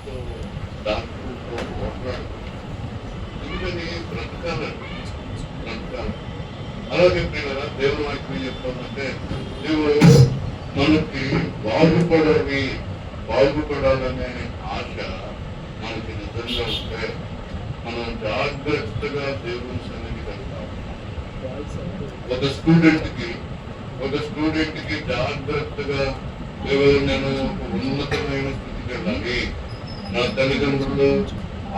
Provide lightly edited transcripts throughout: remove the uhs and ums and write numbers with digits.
డాక్టర్లతో డాక్టర్లతో పోట్లాడు. ఎందుకని బ్రతకాలండి, బ్రతకాలి. అలాగే కదా దేవుడు వాక్యం చెప్తామంటే దేవుడు మనకి బాగుపడాలనే ఆశ మనకి నిజంగా ఉంటే మనం జాగ్రత్తగా దేవుని సన్నిధికి వెళ్తాం. ఒక స్టూడెంట్కి జాగ్రత్తగా దేవుడు నేను ఉన్నతమైన స్థితికి వెళ్ళాలి, నా తల్లిదండ్రులు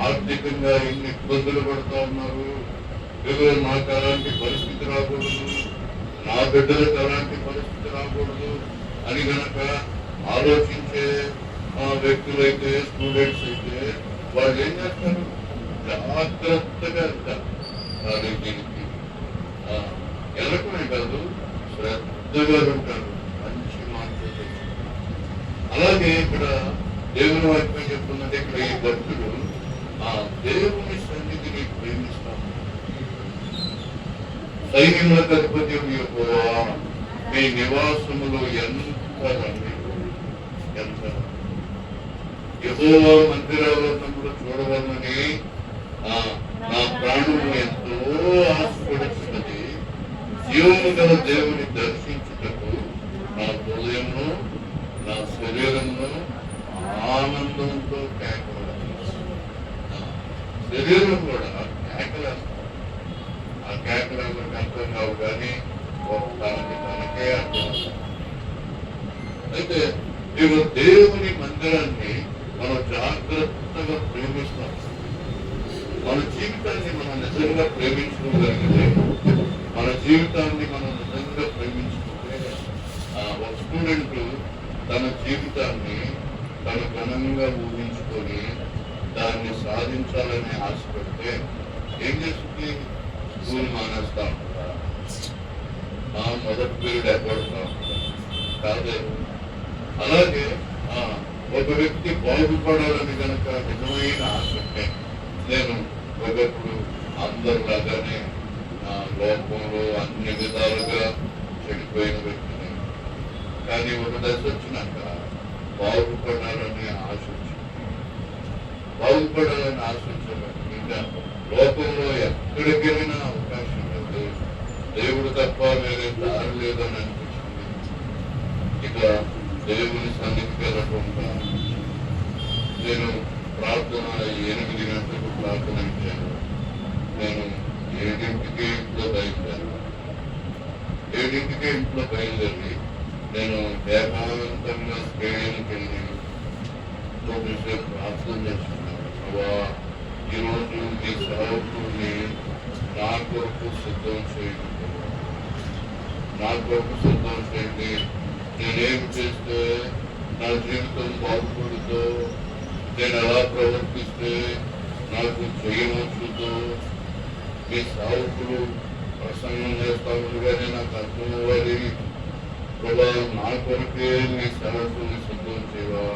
ఆర్థికంగా ఎన్ని ఇబ్బందులు పడుతూ ఉన్నారు, దేవుడు నాకు అలాంటి పరిస్థితి రాకూడదు, నా బిడ్డలకు అలాంటి పరిస్థితి రాకూడదు అని గనక ఆలోచించే వ్యక్తులైతే, స్టూడెంట్స్ అయితే వాళ్ళు ఏం చేస్తారు, జాగ్రత్తగా వెళ్తారు. కానీ దీనికి వెళ్ళటమే కాదు, శ్రద్ధగా ఉంటారు, మంచి మార్పులు. అలాగే ఇక్కడ దేవుని వాక్యం చెప్తుందంటే ఇక్కడ ఈ భక్తుడు దేవుని సన్నిధిని ప్రేమిస్తాము. సైన్యములకు అధిపతి యెహోవా మీ నివాసములు ఎంత యెహోవా మందిరావరణంలో చూడవలనని నా ప్రాణము ఎంతో ఆశపడుతున్నది. జీవము గల దేవుని దర్శించుటకు నా హృదయమును నా శరీరమును ఆనందంతో కేకలేస్తాను. శరీరం కూడా కేకలేస్తాను. ఆ కేకలు ఎవరికి అర్థం కావు, కానీ తనకే అర్థం. అయితే దేవుని మందిరాన్ని మనం జాగ్రత్తగా ప్రేమిస్తాం. మన జీవితాన్ని మనం నిజంగా ప్రేమించుకోగలిగితే, మన జీవితాన్ని మనం నిజంగా ప్రేమించుకుంటే, ఒక స్టూడెంట్ తన జీవితాన్ని తన ఘనంగా ఊహించుకొని దాన్ని సాధించాలని ఆశపడితే ఏం చేస్తుంది, స్కూల్ మానేస్తా ఉంటా, మొదటి పీరియడ్ ఎక్కడుతా ఉంటా కాదే. అలాగే ఒక వ్యక్తి బాగుపడాలని కనుక నిజమైన ఆసక్తి, నేను ఒకప్పుడు అందరిలాగానే లోకంలో అన్ని విధాలుగా చెడిపోయిన వ్యక్తిని, కానీ ఒక దశ వచ్చినాక బాగుపడాలని ఆశించాను. ఇంకా లోకంలో ఎక్కడికి వెళ్ళినా అవకాశం లేదు, దేవుడు తప్ప వేరే దారి లేదని అనిపిస్తుంది. ఇక దేవుని సన్నిధికి వెళ్ళకుండా నేను ప్రార్థన 8 గంటలకు ప్రార్థన ఇచ్చాను. నేను 7ంటికే ఇంట్లో బయలుదేరి నేను ఏకాంతంగా స్టేడియంకి వెళ్ళి కొద్దిసేపు ప్రార్థన చేస్తున్నాను. ఈరోజు మీ సేవకుడిని నా కొరకు సిద్ధం చేయండి. నేనేం చేస్తే నా జీవితం బాగుపడుతో, నేను ఎలా ప్రవర్తిస్తే నాకు చేయవచ్చుతో, మీ సేవకులు ప్రసంగం చేస్తామని నాకు అర్థం అవ్వాలి. ప్రభా, నా కొరకే మీ సేవకుల్ని సిద్ధం చేయవా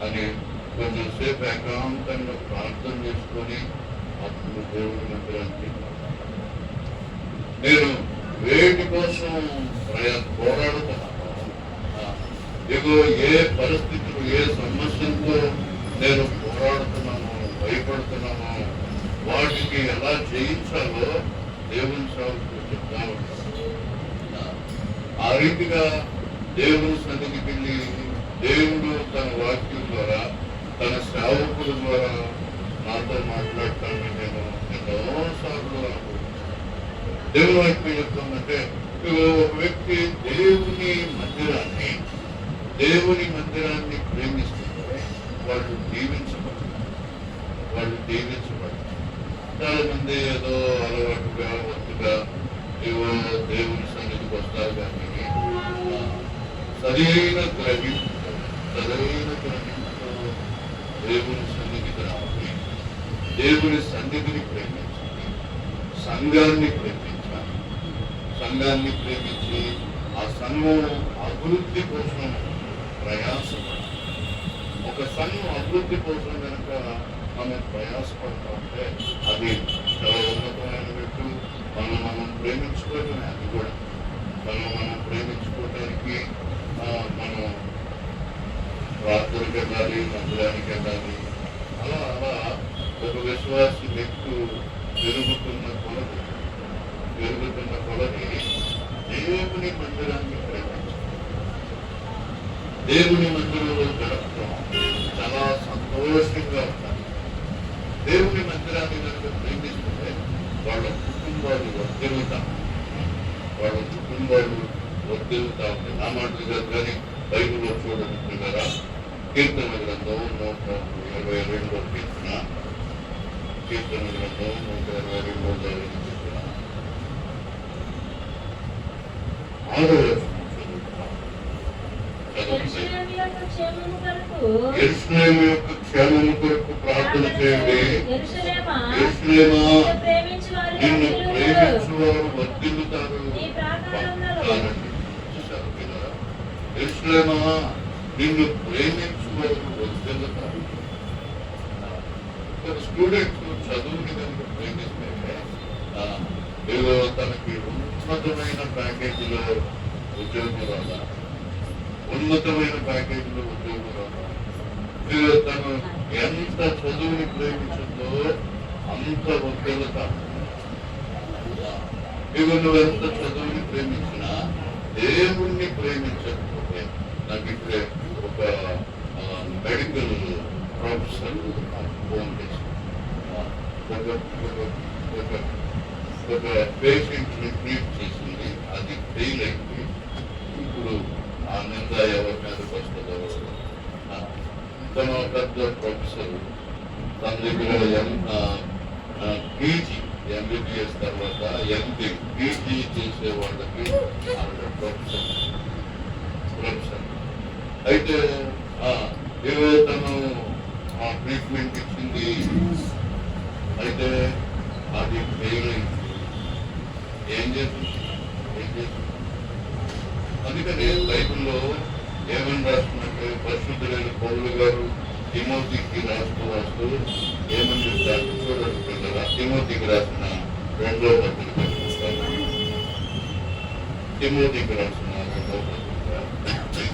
అని కొంచెం సేపు ఏకాంతంగా ప్రార్థన చేసుకొని అప్పుడు దేవుడి మందిరానికి నేను వేటి కోసం పోరాడుతున్నాను. ఇగో ఏ పరిస్థితులు, ఏ సమస్యలతో నేను పోరాడుతున్నాను, భయపడుతున్నాను, వాటికి ఎలా జయించాలో దేవుని సేవకులు చెప్తా ఉంటారు. ఆ రీతిగా దేవుని సన్నిధికి వెళ్ళి దేవుడు తన వాక్యం ద్వారా, తన సేవకుల ద్వారా నాతో మాట్లాడటానికి నేను ఎన్నోసార్లు దేవుని వాక్యం చెప్తామంటే, ఒక వ్యక్తి దేవుని మందిరాన్ని ప్రేమిస్తుంటే వాళ్ళు దీవించబడతారు. చాలా మంది ఏదో అలవాటుగా ఒత్తుగా దేవుని సన్నిధికి వస్తారు, కానీ సరైన గ్రహింపుతో దేవుని సన్నిధికి రావాలి. దేవుని సన్నిధిని ప్రేమించాలి, సంఘాన్ని ప్రేమించి ఆ సంఘం అభివృద్ధి కోసం ప్రయాసపడాలి. ఒక సంఘం అభివృద్ధి కోసం కనుక మనం ప్రయాసపడతా ఉంటే అది చాలా ఉన్నతమైన వ్యక్తి. మనం ప్రేమించుకోవటమే, అది కూడా మనం ప్రేమించుకోవటానికి మనం ప్రార్థనకి వెళ్ళాలి, మందిరానికి వెళ్ళాలి, ఒక విశ్వాసి వ్యక్తి పెరుగుతున్న కొలది దేవుని మందిరాన్ని ప్రేమించాలి. దేవుని మందిరంలో గడపడం చాలా సంతోషంగా ఉంటారు. దేవుని మందిరాన్ని కనుక ప్రేమిస్తుంటే వాళ్ళ కుటుంబాలు వర్ధిల్లుతా ఉంటాయి. నా మాటలు కాదు కానీ బైబిల్లో చూడండి కదా, కీర్తన గ్రంథం 122 కీర్తన, కీర్తన గ్రంథం 122 కీర్తన 6వ యెరూషలేము యొక్క క్షేమము కొరకు ప్రార్థన చేయండి. యెరూషలేమా, నిన్ను ప్రేమించువారు వర్ధిల్లుతారు. యెరూషలేమా, నిన్ను ప్రేమించువారు వర్ధిల్లుతారు. ఒక స్టూడెంట్ చదువుని కనుక ప్రేమిస్తే ఏదో తనకి ఉన్నతమైన ప్యాకేజీలో ఉద్యోగం రాదా, ఉన్నతమైన ప్యాకేజీలో ఉద్యోగం రాదా, తను ఎంత చదువుని ప్రేమించిందో అంత వర్ధిల్లుతారు. నువ్వు ఎంత చదువుని ప్రేమించినా దేవుణ్ణి ప్రేమించకపోతే, నాకు ఇప్పుడే ఒక మెడికల్ ప్రొఫెసర్ ఫోన్ చేసి ఒక పేషెంట్ ని ట్రీట్ చేసింది, అది ఫెయిల్ అయింది. ఇప్పుడు ఆ నింద ఎవరి మీదకి వస్తుందో. తన పెద్ద ప్రొఫెసర్ తన దగ్గర పీజీ ఎంబీబీఎస్ తర్వాత ఎంపీ పీజీ చేసే వాళ్ళకి ప్రొఫెసర్ అయితే ఏవో తను ట్రీట్మెంట్ ఇచ్చింది, అయితే అది ఫెయిల్ అయింది. ఏం చేస్తుంది? అందుకని బైబిల్లో ఏమని రాస్తున్నట్టు పరిశుద్ధులైన పౌలు గారు తిమోతికి రాస్తూ ఏమని చెప్తారు చూడండి పిల్లరా. తిమోతికి రాసిన 2వ పత్రిక, తిమోతికి రాసిన 2వ పత్రిక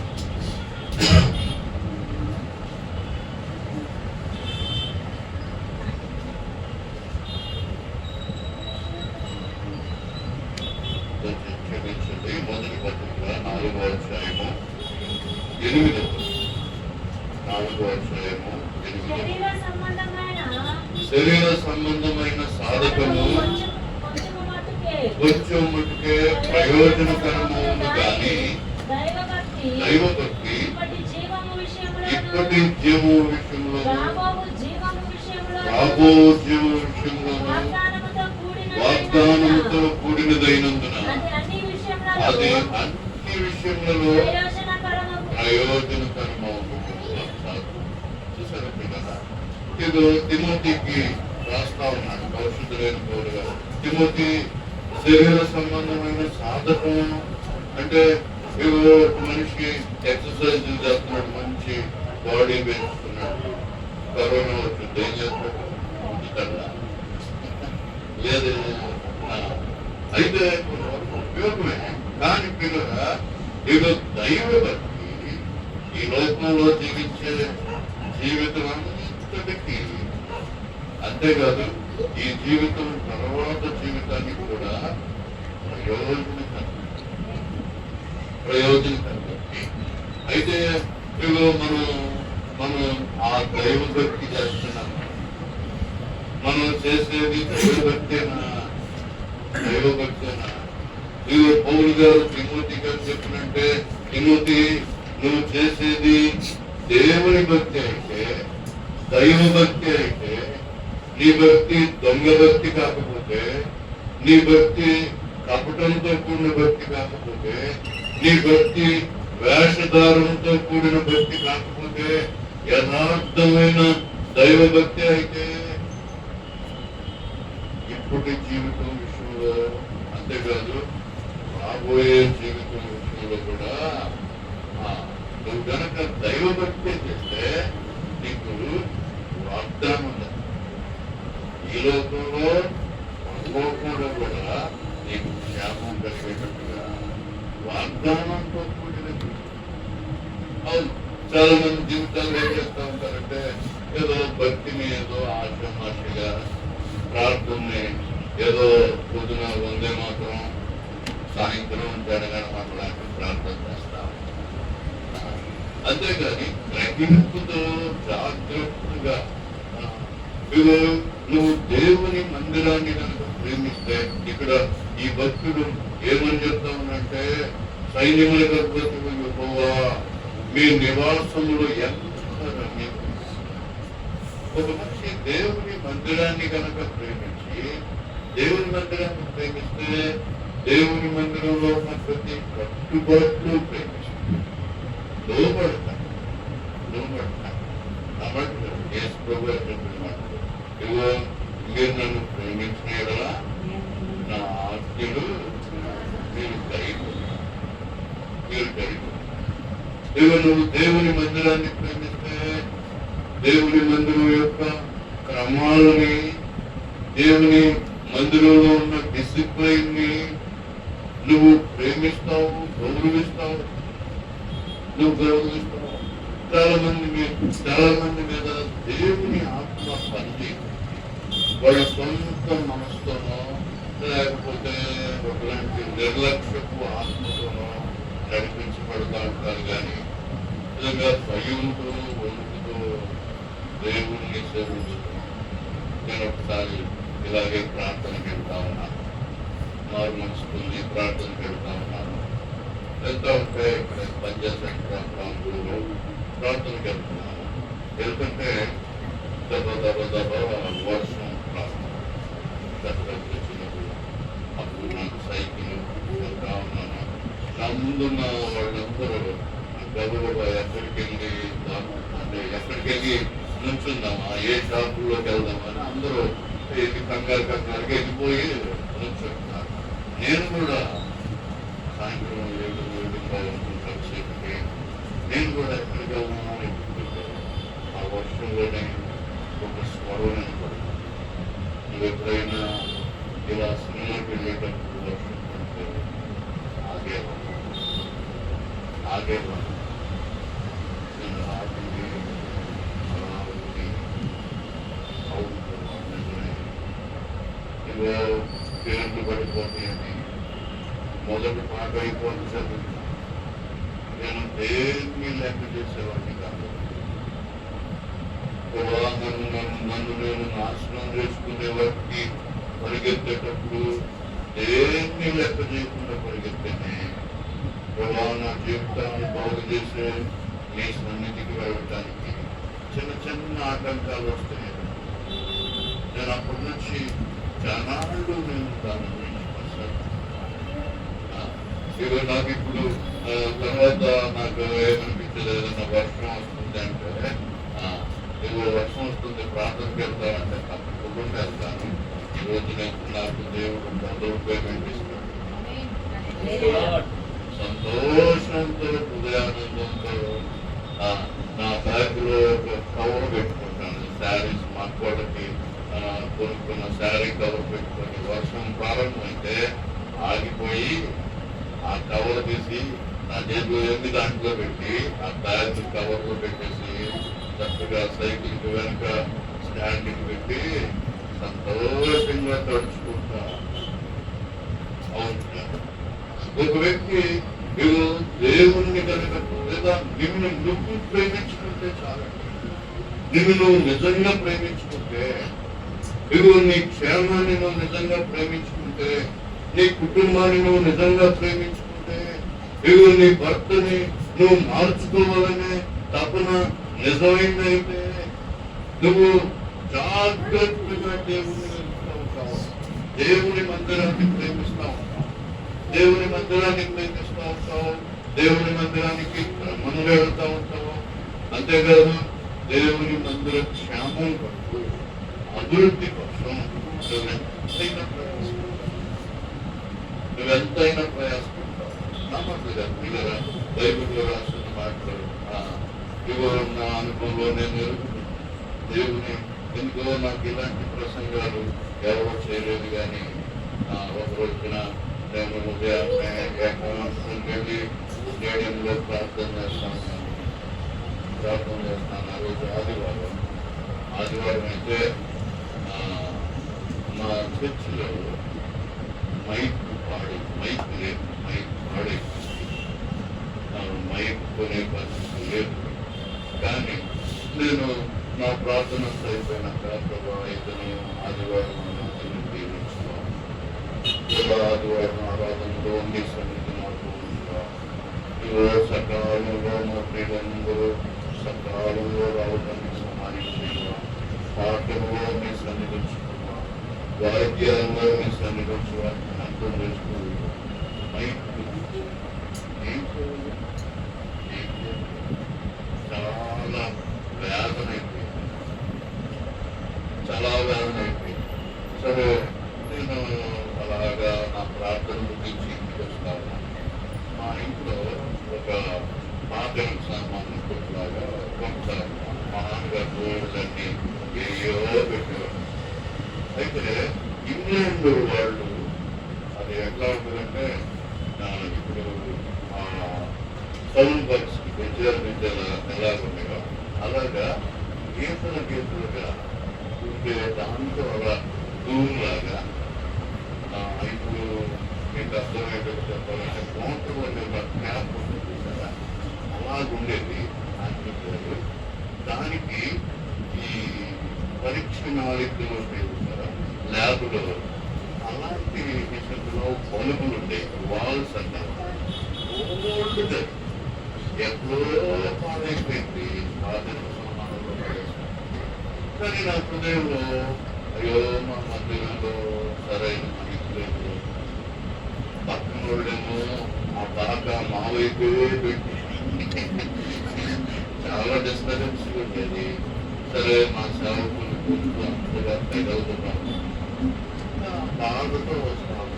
క్షమించండి, మొదటి పత్రిక 4వ అధ్యాయము 8వ, 4వ అధ్యాయము 8. శరీర సంబంధమైన సాధకము కొంచెం మటుకే ప్రయోజనకరము కానీ దైవభక్తి ఇప్పటి జీవము విషయంలో రాబో జీవము విషయంలో వాగ్దానముతో కూడినదైనందున అది అన్ని విషయములలో ప్రయోజనకరము. చూసారా పిల్లరా, ఇది తిమోతికి రాస్తా ఉన్నాడు పరిశుద్ధులైన పౌలు గారు. తిమోతి శరీర సంబంధమైన సాధకం అంటే ఏదో మనిషి ఎక్సర్సైజ్ చేస్తున్నాడు, మంచి బాడీ పెంచుతున్నాడు, కరోనా వచ్చింది, ఏం చేస్తాడు? లేదు. అయితే ఉపయోగమే. కానీ పిల్లగా ఏదో దైవ భక్తి ఈ లోకంలో జీవించే జీవితం అంతటికి, అంతేకాదు ఈ జీవితం తర్వాత జీవితానికి కూడా ప్రయోజనకరం. అయితే ఇదిగో మనం ఆ దైవ భక్తి చేస్తున్నాం. మనం చేసేది దైవభక్తేనా? ఇదిగో పౌలు గారు తిమోతి గారు చెప్పినంటే, తిమోతి నువ్వు చేసేది దేవుని భక్తి అయితే, దైవ భక్తి అయితే, నీ భక్తి దొంగ భక్తి కాకపోతే, నీ భక్తి కపటంతో కూడిన భక్తి కాకపోతే, నీ భక్తి వేషధారంతో కూడిన భక్తి కాకపోతే, యథార్థమైన దైవ భక్తి అయితే ఇప్పటి జీవితం విషయంలో, అంతేకాదు రాబోయే జీవితం విషయంలో కూడా నువ్వు కనుక దైవ భక్తి చేస్తే నీకు వాగ్దానం ఉంది. ఈ లోకంలో అనుకోకుండా కూడా నీకు క్షేమం కలిగేటట్టుగా వాగ్దానంతో కూడిన. అవును, చాలా మంది జీవితాలు ఏం చేస్తూ ఉంటారంటే ఏదో భక్తిని ఏదో ఆశమాషగా ప్రార్థనని ఏదో పొద్దున వందే మాత్రం సాయంత్రం జనగణ మాట్లాడి ప్రార్థన చేస్తాం. అంతేగాని గ్రహింపుతో జాగ్రత్తగా ఇదిగో నువ్వు దేవుని మందిరాన్ని కనుక ప్రేమిస్తే, ఇక్కడ ఈ భక్తుడు ఏమని చెప్తామనంటే, సైన్యముల గర్భవతి యెహోవా మీ నివాసములు ఎంత రమ్యం. ఒక మనిషి దేవుని మందిరాన్ని కనుక ప్రేమించి, దేవుని మందిరాన్ని ప్రేమిస్తే దేవుని మందిరంలో ఉన్న ప్రతి కట్టుబాట్లు ప్రేమించి లోపడతాడు. కాబట్టి యేసు ప్రభువు చెప్పిన మాట, ఇదిగో మీరు నన్ను ప్రేమించిన యెడల నా ఆజ్ఞలు మీరు కైకొన్నారు. ఇదిగో నువ్వు దేవుని మందిరాన్ని ప్రేమిస్తే దేవుని మందిరం యొక్క క్రమాలని, దేవుని మందిరంలో ఉన్న డిసిప్లైన్ ని నువ్వు ప్రేమిస్తావు, గౌరవిస్తావు. చాలా మంది మీద దేవుని ఆత్మ పని వాళ్ళ సొంత మనసుతోనో లేకపోతే ఒకలాంటి నిర్లక్ష్యపు ఆత్మతోనో నడిపించబడుతూ ఉంటారు. కానీ నిజంగా భయంతో వణుకుతో దేవుణ్ణి సేవించుకున్నాను. నేను ఒకసారి ఇలాగే ప్రార్థనకి వెళ్తా ఉన్నాను. మారు మనసుకుని ప్రార్థనకి వెళ్తా ఉన్నాను. వెళ్తా ఉంటే ఇక్కడ పంచాయత్ ప్రాంతంలో ప్రార్థనకి వెళ్తున్నాను. వెళ్తుంటే దెబ్బ వర్షం వచ్చినప్పుడు అప్పుడు నాకు సైకిల్ వెళ్తా ఉన్నాను. నా ముందున్న వాళ్ళందరూ గబగబా ఎక్కడికి వెళ్ళి నుంచుందామా, ఏ షాపుల్లోకి వెళ్దామని అందరూ కంగారుగా వెళ్ళిపోయి నుంచుంటున్నారు. నేను కూడా సాయంత్రం 7:30 నేను కూడా ఎక్కడికి వెళ్దామని ఆ వర్షంలోనే ఒక స్వరం వినపడుతుంది. నువ్వు ఎప్పుడైనా ఇలా సినిమాకి వెళ్ళేటప్పుడు వర్షం పడితే ఆగేవాడు. నేను ఆగింది అలా ఉంది. ఇవో పేర్లు పడిపోతాయని మొదటి పాట అయిపోతే చదువుతున్నాను. నేను దేన్ని లెక్క చేసేవాడిని కాదు. నన్ను నేను నాశనం చేసుకునే వాటికి పరిగెత్తేటప్పుడు దేన్ని లెక్క చేయకుండా పరిగెత్తేనే. నా జీవితాన్ని బాగు చేసే నీ సన్నిధికి వెళ్ళటానికి చిన్న చిన్న ఆటంకాలు వస్తాయి. నేను అప్పటి నుంచి చాలాళ్ళు నేను దాని గురించి మాట్లాడుతున్నాను. ఇవి నాకు ఇప్పుడు తర్వాత నాకు ఏమనిపించలేదు, ఏదైనా వర్షం వస్తుంది అంటే ఇదిగో వర్షం వస్తుంది ప్రార్థనకి వెళ్తామంటే తప్పకుండా వెళ్తాను. ఈరోజు నాకు దేవుడు ₹100 ఇస్తాడు. సంతోషంతో హృదయానందంతో నా బ్యాగ్లో ఒక కవర్ పెట్టుకుంటాను. శారీస్ మా కోడకి కొనుక్కున్న శారీ కవర్ పెట్టుకొని వర్షం ప్రారంభమైతే ఆగిపోయి ఆ కవర్ తీసి నా జేబులో ఎన్ని దాంట్లో పెట్టి ఆ బ్యాగ్ కవర్లో పెట్టేసి చక్కగా సైకిల్కి వెనక స్టాండ్కి పెట్టి సంతోషంగా తడుచుకుంటా. అవును, ఒక వ్యక్తి దేవుణ్ణి కనుక లేదా నిన్ను నువ్వు ప్రేమించుకుంటే చాలు. నిన్ను నువ్వు నిజంగా ప్రేమించుకుంటే, నీ క్షేమాన్ని నువ్వు నిజంగా ప్రేమించుకుంటే, నీ కుటుంబాన్ని నువ్వు నిజంగా ప్రేమించుకుంటే, నీ భర్తని నువ్వు మార్చుకోవాలనే తపన నిజమైందైతే నువ్వు జాగ్రత్తగా దేవుని ఉంటావు. దేవుని మందిరాన్ని ప్రేమిస్తా ఉంటావు. దేవుని మందిరాన్ని ప్రేమిస్తూ ఉంటావు. దేవుని మందిరానికి క్రమంగా వెళ్తా ఉంటావు. అంతేకాదు దేవుని మందిర క్షేమం కొరకు అభివృద్ధి కోసం నువ్వెంతైనా ప్రయాసపడతావు. నమ్మకం పిల్లరా బైబిల్లో రాసిన మాటలు ఇవో నా అనుభవంలో నేను దేవుని ఎందుకో నాకు ఇలాంటి ప్రసంగాలు ఎవరో చేయలేదు. కానీ ఒక రోజున నేను ఉదయాన్నే వెళ్ళి స్టేడియంలో ప్రార్థన చేస్తాను. ఆ రోజు ఆదివారం ఆదివారం అయితే మా చర్చిలో మైక్ లేదు, మైక్ పాడే మైక్ కొనే పరిస్థితి లేదు. కానీ నేను నా ప్రార్థన అయిపోయినాక ప్రభావ ఇతను ఆదివారం ఆదివారం ఆరాధనలో మీ సన్నిధి మాకు సకాలంలో మా ప్రియులందరూ సకాలంలో రావడానికి సహాయం చేయాలి. పాటల్లో మీ సన్నిధించుకున్నా, వాయిద్యాల్లో మీ సన్నిధించడానికి అర్థం చేసుకోవాలి. చాలా వేదన అయిపోయింది, చాలా వేదన అయిపోయింది. సరే నేను అలాగా నా ప్రార్థన గురించి ఇంటికి వస్తాను. మా ఇంట్లో ఒక పాఠ్యం సామాన్లు కొట్లాగా కొంటారు. మా నాన్నగారు రోజులన్నీ ఏయో పెట్టేవారు. అయితే ఇంగ్లాండ్ వాళ్ళు అది ఎట్లా ఉంటుందంటే ఇప్పుడు సౌండ్ బాక్స్ పెంచాలి ఎలాగున్నాయో అలాగా గీతలుగా ఉండే దాంతో అలా దూరంలాగా ఇప్పుడు మీకు అర్థమయ్యేటట్టు చెప్పాలంటే మోటార్ అనే ఒక ట్యాప్ ఉంటుంది కదా, అలాగుండేది అనిపించారు. దానికి ఈ పరీక్ష నాళికలు ఉంటాయి కదా ల్యాబ్లో, అలాంటి విషయంలో బల్బులు ఉంటాయి, వాల్స్ అంటారు. ఓల్డ్ ఎప్పుడో పాడైపోయింది, కానీ నా హృదయంలో అయ్యో మా మధ్యలో సరైన మనిషి లేదు. పక్కన వాళ్ళేమో ఆ బాగా మా వైపే పెట్టి చాలా డిస్టర్బెన్స్ ఉండేది. సరే మా సేవకులు కొంచెం అంతగా పెద్దవుతున్నాము, బాధతో వస్తాను.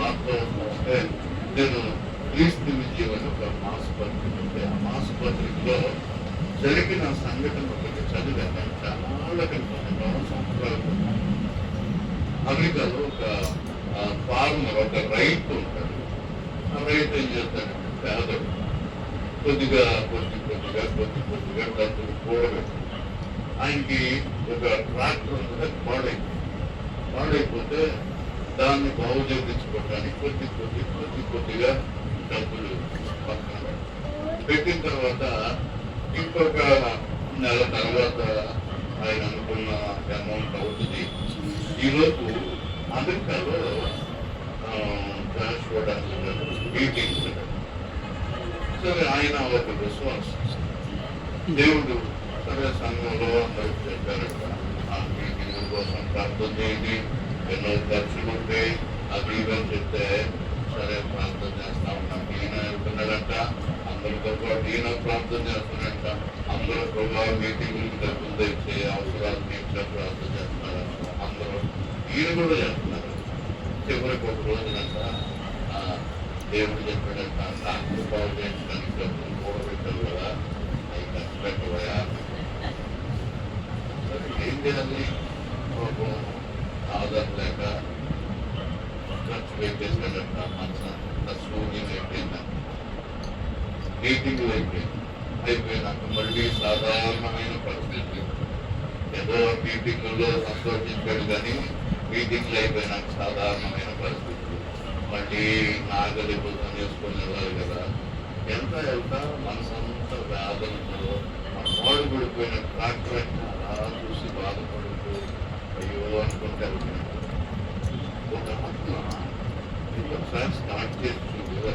అంటే నేను క్రీస్తు విజయం అని ఒక మాసపత్రిక ఉంటే ఆ మాసపత్రికలో జరిగిన సంఘటన ఒకటి చదివాను. చాలా సంవత్సరాలు అమెరికాలో ఒక ఫార్మర్, ఒక రైతు ఉంటాడు. ఆ రైతు ఏం చేస్తాడంటే పేదడు, కొద్దిగా డబ్బులు కూడబెట్టు. ఆయనకి ఒక ట్రాక్టర్ ఉంటుంది, పాడైపోతే దాన్ని బాగు చేయించుకోవడానికి కొద్దిగా డబ్బులు పక్కన పెట్టిన తర్వాత ఇంకొక నెల తర్వాత ఆయన అనుకున్న అమౌంట్ అవుతుంది. ఈలోపు అమెరికాలో మీటింగ్. సరే ఆయన ఒక విశ్వాసం, దేవుడు సరే సంఘంలో అందరికి చెప్పారట ఆ మీటింగ్ కోసం ప్రార్థన చేయండి, ఎన్నో ఖర్చులు ఉంటాయి అది ఇవని చెప్తే సరే ప్రార్థన చేస్తా ఉన్నాం. ఈయన వెళ్తున్నాడంట, అందరితో పాటు ఈయన ప్రార్థన చేస్తున్నాడంట. అందరూ ప్రభావ మీటింగ్ డబ్బులు తెచ్చే అవసరాలు తీర్చే ప్రార్థన చేస్తున్నారు అందరూ. ఈయన కూడా చేస్తున్నారు. చివరికి ఒక రోజునంట దేవుడు చెప్పాడంట, నాకు బాగు చేయించడానికి డబ్బులు కూడబెట్టారు కదా, అవి ఖర్చు పెట్టబోయా. సరే ఏం చేయాలి, ఆధారం లేక ఖర్చు పెట్టేసాడంట. మనసంతా శూన్యం అయిపోయిందంట. మీటింగ్లు అయిపోయినాక మళ్ళీ సాధారణమైన పరిస్థితి. ఏదో మీటింగుల్లో సంతోషించాడు కానీ మీటింగ్లు అయిపోయినాక సాధారణమైన పరిస్థితి. మళ్ళీ నాగలి బుద్ధం చేసుకొని వెళ్ళాలి కదా. ఎంత వెళ్తా మనసంతా వేదనతో మోడు పడిపోయిన ట్రాక్టర్ అలా చూసి బాధపడుతూ అయ్యో అనుకుంటే ఒక ఆత్మ ఇంకొకసారి స్టార్ట్ చేసి చూడు.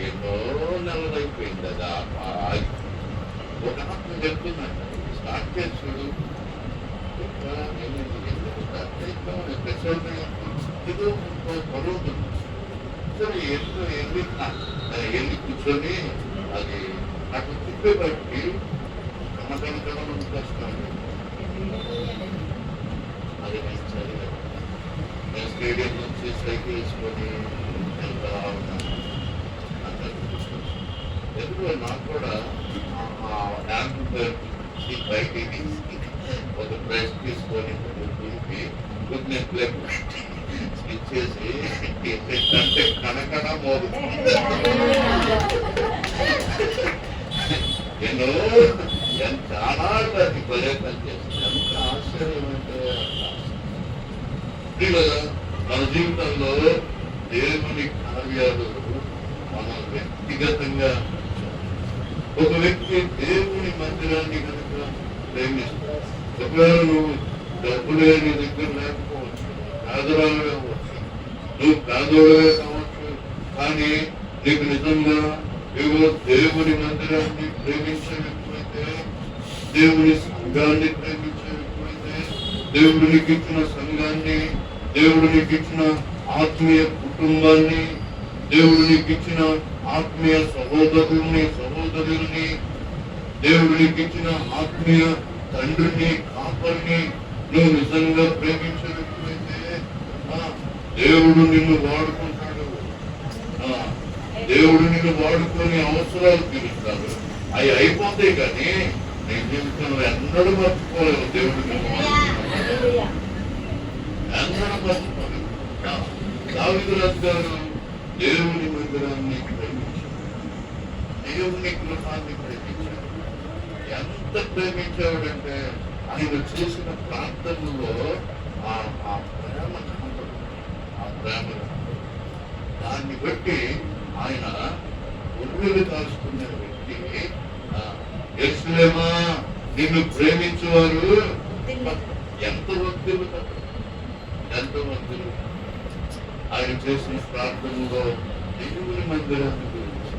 ఎన్నో నెలలు అయిపోయింది అది ఒక ఆత్మ చెప్తుందంట, స్టార్ట్ చేసి చూడు. ఏదో బరువుతుంది. సరే ఎన్ని కూర్చొని అది అటు తిప్పే బట్టి కనకన కష్టాలు. అది నేను స్టేడియం నుంచి సైకిల్ వేసుకొని వెళ్తా ఉన్నాను. ఎందుకు నాకు కూడా బయటికి ఒక బ్రష్ తీసుకొని దులిపి గుడ్నెట్ ఇచ్చేసి అంటే కనకన మోదు ఎన్నో చాలా అది భలే పనిచేస్తుంది. ఎంత ఆశ్చర్యం అంటే కదా మన జీవితంలో దేవుని కార్యాలు మనం వ్యక్తిగతంగా ఒక వ్యక్తి దేవుని మందిరాన్ని కనుక ప్రేమిస్తాడు. ఒకవేళ నువ్వు డబ్బులే నీ దగ్గర లేకపోవచ్చు, పేదరాలుగా అవ్వచ్చు, నువ్వు పేదోడుగా కావచ్చు, కానీ నీకు నిజంగా దేవుని మందిరాన్ని ప్రేమించే వ్యక్తులైతే, దేవుని సంఘాన్ని ప్రేమించే వ్యక్తులైతే, దేవుడికి ఇచ్చిన సంఘాన్ని, దేవుడికి ఇచ్చిన ఆత్మీయ కుటుంబాన్ని, దేవుడికి ఇచ్చిన ఆత్మీయ సహోదరుల్ని, దేవుడికి ఇచ్చిన ఆత్మీయ తండ్రిని, కాపరిని నువ్వు నిజంగా ప్రేమించే వ్యక్తులైతే దేవుడు నిన్ను వాడుకుంటాడు. దేవుడు నిన్ను వాడుకొని అవసరాలు తీరుస్తాడు. అవి అయిపోతాయి, కానీ నీ జీవితంలో ఎన్నడూ మర్చిపోలేవు. దేవుడు ఎన్నడూ మర్చిపోలేవు. దావీదు రాజు గారు దేవుని మందిరాన్ని ప్రేమించాడు, దేవుని గృహాన్ని ప్రేమించాడు. ఎంత ప్రేమించాడంటే ఆయన చేసిన ప్రార్థనలో ఆ ప్రేమ దాన్ని బట్టి ఆయన ఉర్రులు కాల్చుకున్న వ్యక్తి, యెరూషలేమా నిన్ను ప్రేమించేవారు ఎంత వద్దులు, ఎంత వద్దులు. ఆయన చేసిన ప్రార్థనలో దేవుని మందిరాన్ని గురించి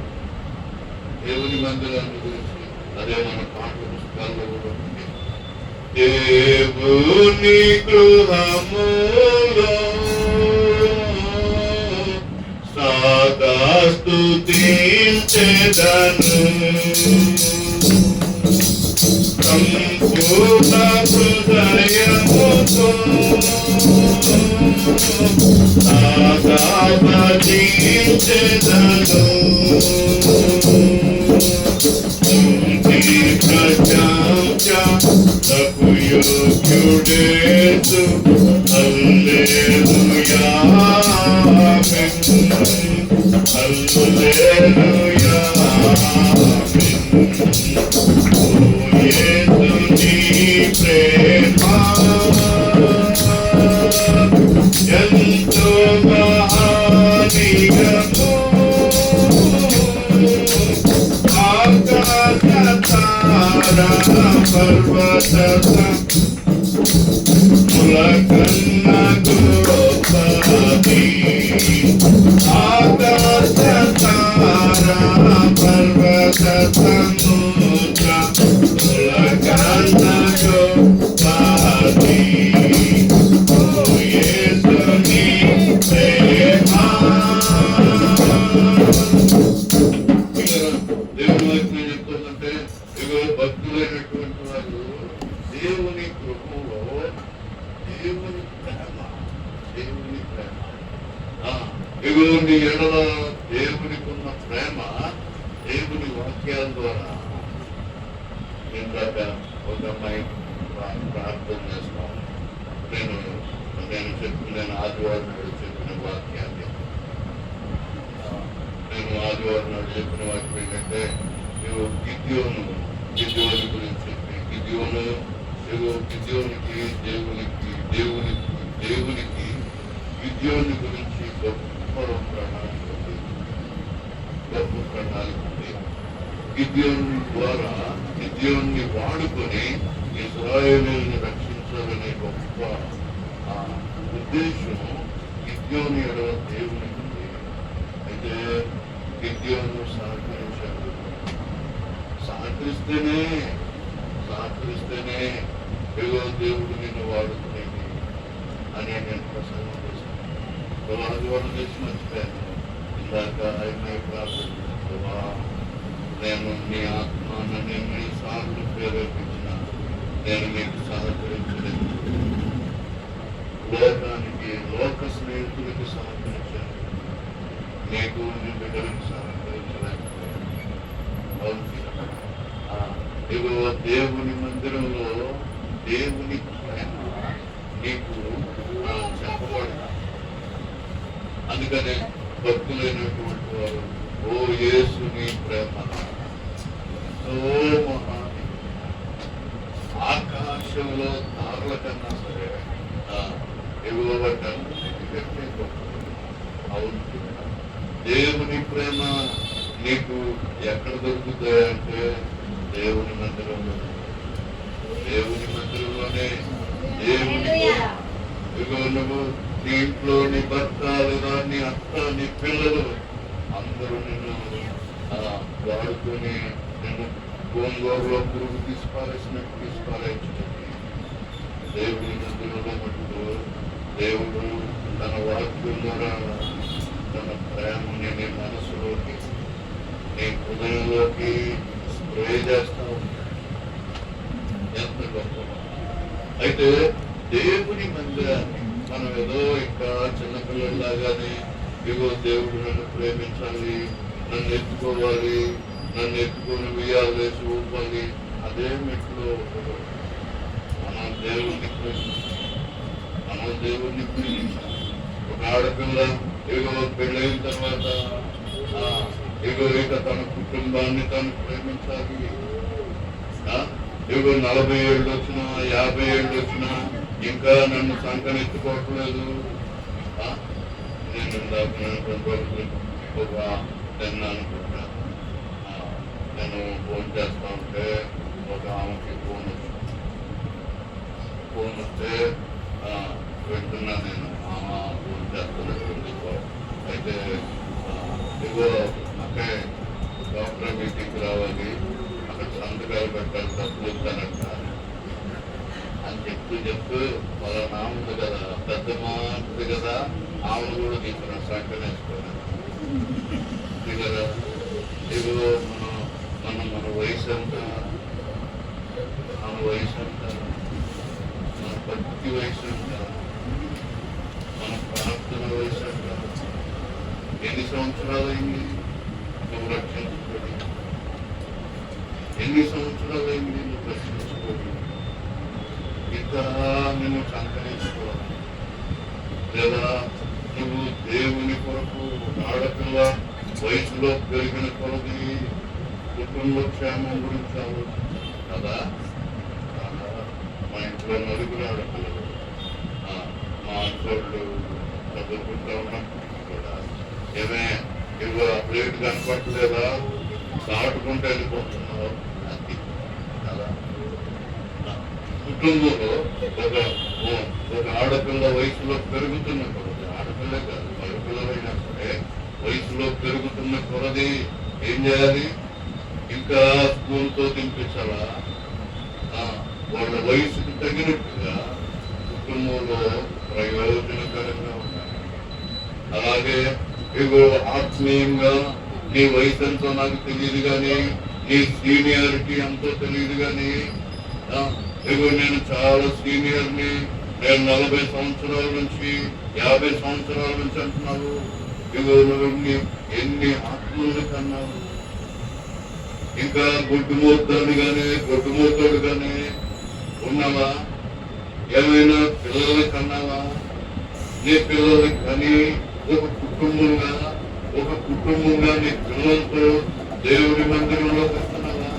అదే మన పాఠ్య పుస్తకాల్లో కూడా ఉంది. దేవుని గృహములో సదా స్తుతించెదను, సంపూర్ణ హృదయముతో సదా భజించెదను. తకు యోగ్యుడేసు హల్లెలూయా ఆమేన్, హల్లెలూయా ఆమేన్. ఓ యేసు నీ ప్రేమ ఎంతో మహానీయము, పర్వత ములకన్న గోపతి, ఆకాశ తారా పర్వత సముద్ర ములకన్న గోపతి. ఓ యేసు నీ ప్రేమ. దేవుని వైపు చెప్తుందంటే భక్తులైనటువంటి వారు దేవుని గృహంలో దేవుని ప్రేమ నీ ఎడల దేవునికి ఉన్న ప్రేమ దేవుని వాక్యాల ద్వారా. ఇందాక ఒక అమ్మాయి ప్రార్థన చేస్తాను, నేను ఆదివారం నాడు చెప్పిన వాక్యాన్ని, నేను ఆదివారం నాడు చెప్పిన వాక్యం ఏంటంటే, గిద్యోని గురించి చెప్పి, గిద్యోనికి గిద్యోని గురించి గొప్ప ప్రణాళిక ఉంది. గిద్యోని ద్వారా గిద్యోన్ని వాడుకొని ఇశ్రాయేలుని రక్షించాలనే గొప్ప ఉద్దేశం గిద్యోని ఎడల దేవునికి ఉంది. అయితే గిద్యోను సహకరించాడు. సహకరిస్తేనే దేవుడు నిన్ను వాడుకునేది అని నేను ప్రసంగం చేశాను. ఆదివారం చేసి మర్చిపోయాను. ఇందాక ఆయన ప్రార్థన, నేను నీ ఆత్మ నన్ను ఎన్నిసార్లు ప్రేరేపించిన నేను మీకు సహకరించలేదు. లోక స్నేహితులకి సహకరించాను, నీకు నీ బిడ్డలకు సహకరించలేకపోయాను. దేవుని మందిరంలో దేవుని ప్రేమ నీకు చెప్పబడి, అందుకనే భక్తులైనటువంటి వారు ఓ యేసు నీ ప్రేమ ఎంతో మహాని, విషయంలో తారల కన్నా సరే ఇవ్వబడ్డాను. అవును, దేవుని ప్రేమ నీకు ఎక్కడ దొరుకుతాయంటే దేవుని మందిరంలో, దేవుని మందిరంలోనే. దేవుని ఇగో నువ్వు నీ ఇంట్లో నీ భర్త లేదా నీ అత్త నీ పిల్లలు అందరూ నిన్ను వాడుకొని నిన్ను గోంగూరలో పురుగు తీసిపారేసినట్టు తీసిపారేసినట్టు దేవుని మందిరంలో మటుకు దేవుడు తన వాక్యం ద్వారా తన ప్రేమని నీ మనసులోకి నీ హృదయంలోకి స్ప్రే చేస్తా ఉంటాడు. ఎంత గొప్ప! అయితే దేవుని మందిరాన్ని మనం ఏదో ఇంకా చిన్నపిల్లలాగానే ఇగో దేవుడు నన్ను ప్రేమించాలి, నన్ను ఎత్తుకోవాలి, నన్ను ఎత్తుకొని ఉయ్యాలు వేసి ఊపాలి, అదే మెట్లో మనం దేవుణ్ణి ప్రేమించాలి. ఒక ఆడపిల్ల ఇగో పెళ్ళైన తర్వాత ఇగో ఇక తన కుటుంబాన్ని తను ప్రేమించాలి. ఇగో 40 ఏళ్ళు వచ్చినా 50 ఏళ్ళు వచ్చినా ఇంకా నన్ను సంకనెత్తుకోవట్లేదు. నేను ఒక అనుకుంటా, నేను ఫోన్ చేస్తా ఉంటే ఒక ఆమెకి ఫోన్ వస్తే వింటున్నా. నేను ఆమె ఫోన్ చేస్తున్నట్టుంది. అయితే ఇగో అక్కడ డాక్టర్ మీటింగ్కి రావాలి, అక్కడ సంతకాలు పెట్టాలి, డబ్బులు ఇస్తానంట అని చెప్తూ వాళ్ళ నాముంది కదా, పెద్ద మాంది కదా, ఆమెను కూడా తీసుకున్నాను సంకనేసుకున్నాను కదా. ఇదిగో మన వయసు ఎంత, మన భక్తి వయసు ఎంత, మన ప్రార్థన వయసు ఎంత, ఎన్ని సంవత్సరాలైంది నువ్వు రక్షించుకోండి, ఎన్ని సంవత్సరాలైంది నువ్వు రక్షించుకోండి, ఇంకా నువ్వు సంకరించుకోవాలి. లేదా నువ్వు దేవుని కొరకు ఆడపిల్ల వయసులో పెరిగిన కొలది కుటుంబ క్షేమం గురించి కదా. మా ఇంట్లో నలుగురు ఆడపిల్లలు, మా అంటోళ్ళు చదువుకుంటా ఉన్నప్పుడు కూడా ఏమే ఇవ్వ ప్లేట్ కనపడలేదా, దాటుకుంటూ వెళ్ళిపోతున్నావు అది కదా. కుటుంబంలో ఒక ఆడపిల్ల వయసులో పెరుగుతున్న కొలది, ఆడపిల్ల కాదు మగపిల్లలైనా సరే వయసులో పెరుగుతున్న కొలది ఏం చేయాలి? ఇంకా స్కూల్తో తినిపించాలా, వాళ్ళ వయసుకు తగినట్టుగా కుటుంబంలో ప్రయోజనకరంగా ఉండాలి. అలాగే ఇగో ఆత్మీయంగా నీ వయసు ఎంతో నాకు తెలియదు కానీ, నీ సీనియారిటీ ఎంతో తెలియదు కానీ, ఇగో నేను చాలా సీనియర్ని, నేను 40 సంవత్సరాల నుంచి 50 సంవత్సరాల నుంచి అంటున్నావు. ఇగో నువ్వు ఎన్ని ఆత్మలు కన్నావు. ఇంకా గొడ్డుమోతాడు కానీ గొడ్డుమోతాడు కానీ ఉన్నావా? ఏమైనా పిల్లలకి కన్నావా? నీ పిల్లలకి కానీ ఒక కుటుంబంగా నీ పిల్లలతో దేవుని మందిరంలో వస్తున్నావా?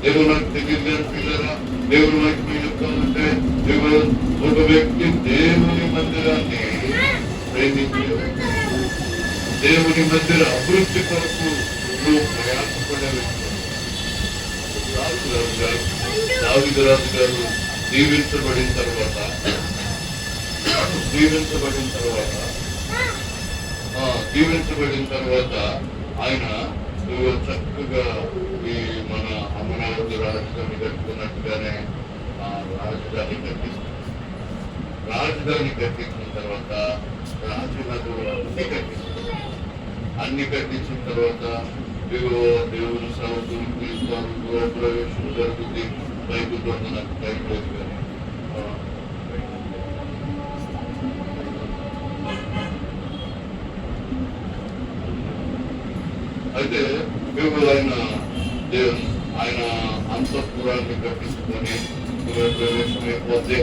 దేవుడు నాకు తెలియదు కానీ పిల్లరా, దేవుడు నాకు మీరు చెప్తానంటే ఒక వ్యక్తి దేవుని మందిరాన్ని ప్రేమించి దేవుని మందిర అభివృద్ధి కొరకు నువ్వు ప్రయాసపడే వ్యక్తి. దావీదు రాజు గారు దీవించబడిన తర్వాత ఆయన చక్కగా ఈ మన అమరావతి రాజధాని కట్టుకున్నట్టుగానే రాజధాని కట్టించిన తర్వాత రాజనగరు అన్ని కట్టించిన తర్వాత దేవుని సౌతులు పిలుస్తారు, గృహప్రవేశం జరుగుతుంది. బైబిల్లో నాకు టైం లేదు కానీ అయితే ఆయన అంతఃపురాన్ని కట్టించుకొని గృహప్రవేశం అయిపోతే,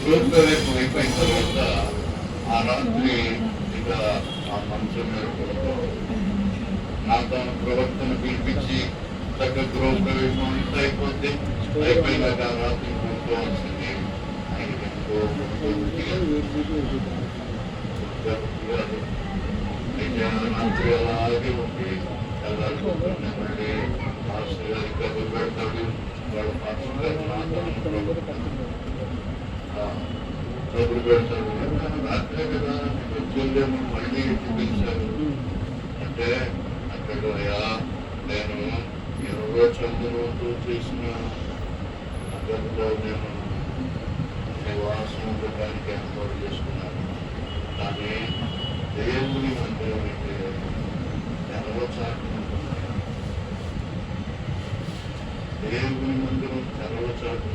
గృహప్రవేశం అయిపోయిన తర్వాత ఆ రాత్రి ఇక ఆ మంచం మీద నా తన ప్రవర్తన పిలిపించి చక్కగా గృహప్రవేశం అంతా అయిపోద్ది. అయిపోయినాక రాత్రి కూర్చోవాల్సింది ఆయనకి ఎంతో కాదు. అయితే రాత్రి అలాగే ఉండి వెళ్ళాల్సింది. మళ్ళీ మాస్టర్ గారి కబురు పెడతాడు. వాళ్ళ మాస్టర్ గారు కబురు పెడతాడు. రాత్రే కదా వచ్చేదేమో మళ్ళీ ఇంటికి పిలిచారు అంటే అక్కడ నేను 20 చంద్రులతో చేసిన గదిలో నేను నివాసం ఉండటానికి ఏర్పాటు చేసుకున్నాను. కానీ దేవుని మందిరం అయితే తెరవచాటు, దేవుని మందిరం తెరవచాటు